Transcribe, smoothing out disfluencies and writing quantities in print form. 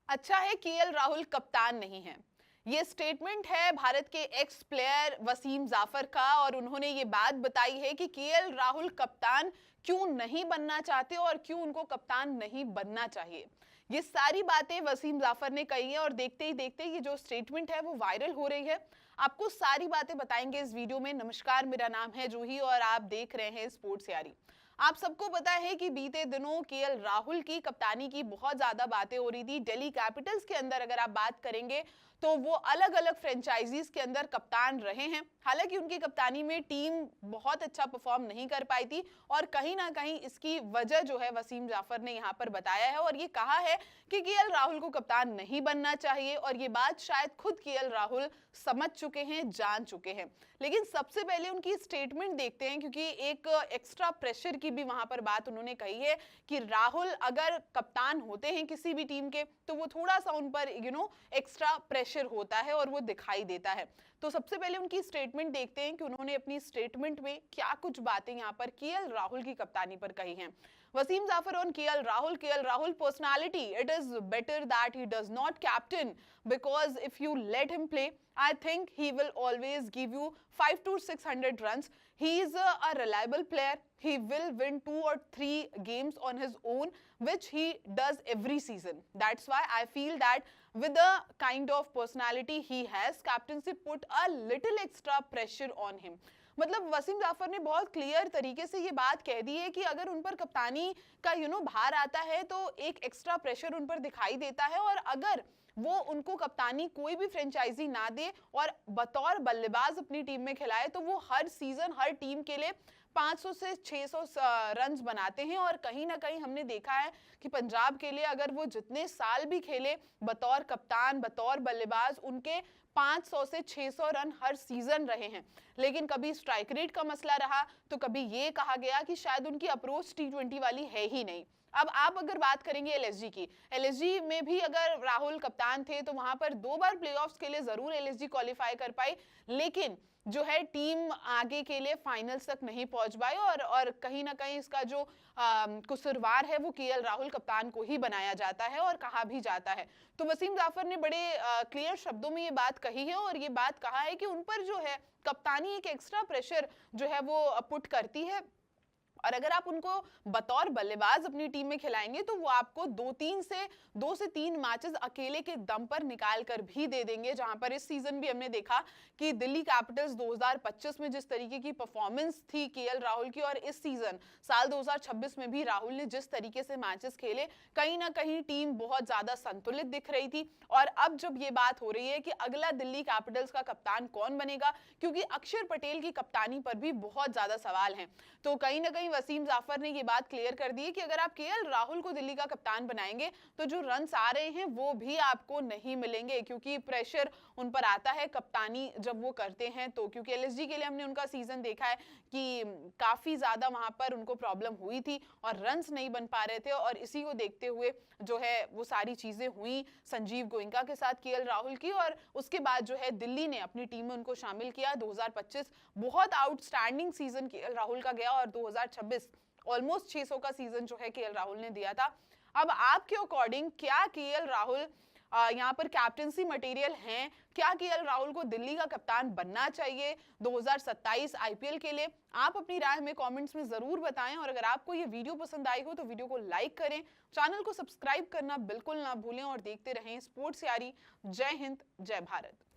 अच्छा है केएल राहुल कप्तान नहीं है। ये स्टेटमेंट है भारत के एक्स प्लेयर वसीम जाफर का और उन्होंने ये बात बताई है कि केएल राहुल कप्तान क्यों नहीं बनना चाहते और क्यों उनको कप्तान नहीं बनना चाहिए। ये सारी बातें वसीम जाफर ने कही है और देखते ही देखते ये जो स्टेटमेंट है वो वायरल हो रही है। आपको सारी बातें बताएंगे इस वीडियो में। नमस्कार, मेरा नाम है जूही और आप देख रहे हैं स्पोर्ट्स यारी। आप सबको पता है कि बीते दिनों केएल राहुल की कप्तानी की बहुत ज्यादा बातें हो रही थी। दिल्ली कैपिटल्स के अंदर अगर आप बात करेंगे तो वो अलग अलग फ्रेंचाइजीज के अंदर कप्तान रहे हैं। हालांकि उनकी कप्तानी में टीम बहुत अच्छा परफॉर्म नहीं कर पाई थी और कहीं ना कहीं इसकी वजह जो है वसीम जाफर ने यहाँ पर बताया है और ये कहा है कि केएल राहुल को कप्तान नहीं बनना चाहिए और ये बात शायद खुद केएल राहुल समझ चुके हैं, जान चुके हैं। लेकिन सबसे पहले उनकी स्टेटमेंट देखते हैं क्योंकि एक एक्स्ट्रा प्रेशर की भी वहां पर बात उन्होंने कही है कि राहुल अगर कप्तान होते हैं किसी भी टीम के तो वो थोड़ा सा उन पर एक्स्ट्रा प्रेशर होता है और वो दिखाई देता है। तो सबसे पहले उनकी स्टेटमेंट देखते हैं कि उन्होंने अपनी स्टेटमेंट में क्या कुछ बातें यहाँ पर केएल राहुल की कप्तानी पर कही हैं। Wasim Jaffer on KL Rahul personality, it is better that he does not captain because if you let him play, I think he will always give you 5 to 600 runs. He is a reliable player. He will win 2 or 3 games on his own, which he does every season. That's why I feel that with the kind of personality he has, captaincy put a little extra pressure on him. मतलब वसीम जाफर ने बहुत clear तरीके से ये बात कह दी है कि अगर उन पर कप्तानी का भार आता है तो एक एक्स्ट्रा प्रेशर उन पर दिखाई देता है और अगर वो उनको कप्तानी कोई भी फ्रेंचाइजी ना दे और बतौर बल्लेबाज अपनी टीम में खिलाए तो वो हर सीजन हर टीम के लिए 500 से 600 रन्स बनाते हैं। और कहीं ना कहीं हमने देखा है कि पंजाब के लिए अगर वो जितने साल भी खेले बतौर कप्तान बतौर बल्लेबाज उनके 500 से 600 रन हर सीजन रहे हैं। लेकिन कभी स्ट्राइक रेट का मसला रहा तो कभी ये कहा गया कि शायद उनकी अप्रोच टी20 वाली है ही नहीं। अब आप अगर बात करेंगे एलएसजी की, एलएसजी में भी अगर राहुल कप्तान थे तो वहां पर 2 बार प्लेऑफ्स के लिए जरूर एलएसजी क्वालिफाई कर पाई, लेकिन जो है टीम आगे के लिए फाइनल्स तक नहीं पहुंच पाई और कहीं ना कहीं इसका जो कसूरवार है वो केएल राहुल कप्तान को ही बनाया जाता है और कहा भी जाता है। तो वसीम जाफर ने बड़े क्लियर शब्दों में ये बात कही है और ये बात कहा है कि उन पर जो है कप्तानी एक एक्स्ट्रा प्रेशर जो है वो पुट करती है और अगर आप उनको बतौर बल्लेबाज अपनी टीम में खिलाएंगे तो वो आपको 2 से 3 मैचेस अकेले के दम पर निकाल कर भी दे देंगे। जहां पर इस सीजन भी हमने देखा कि दिल्ली कैपिटल्स 2025 में जिस तरीके की परफॉर्मेंस थी केएल राहुल की और इस सीजन साल 2026 में भी राहुल ने जिस तरीके से मैचेस खेले, कहीं ना कहीं टीम बहुत ज्यादा संतुलित दिख रही थी। और अब जब ये बात हो रही है कि अगला दिल्ली कैपिटल्स का कप्तान कौन बनेगा, क्योंकि अक्षर पटेल की कप्तानी पर भी बहुत ज्यादा सवाल हैं, तो कहीं ना कहीं वसीम जाफर ने ये बात क्लियर कर दी है कि अगर आप केएल राहुल को दिल्ली का कप्तान बनाएंगे तो जो रन्स आ रहे हैं वो भी आपको नहीं मिलेंगे, क्योंकि प्रेशर उन पर आता है कप्तानी जब वो करते हैं तो। क्योंकि एलएसजी के लिए हमने उनका सीजन देखा है कि काफी ज्यादा वहां पर उनको प्रॉब्लम हुई थी और रन्स नहीं बन पा रहे थे और इसी को देखते हुए जो है वो सारी चीजें हुई संजीव गोयनका के साथ केएल राहुल की। और उसके बाद जो है दिल्ली ने अपनी टीम में उनको शामिल किया। 2025 बहुत आउटस्टैंडिंग सीजन केएल राहुल का गया और 2026 ऑलमोस्ट 600 का सीजन जो है केएल राहुल ने दिया था। अब आपके अकॉर्डिंग क्या केएल राहुल यहाँ पर कैप्टनसी मटेरियल हैं? क्या केएल राहुल को दिल्ली का कप्तान बनना चाहिए 2027 आईपीएल के लिए? आप अपनी राय हमें कमेंट्स में जरूर बताएं और अगर आपको ये वीडियो पसंद आई हो तो वीडियो को लाइक करें, चैनल को सब्सक्राइब करना बिल्कुल ना भूलें और देखते रहें स्पोर्ट्स यारी। जय हिंद, जय भारत।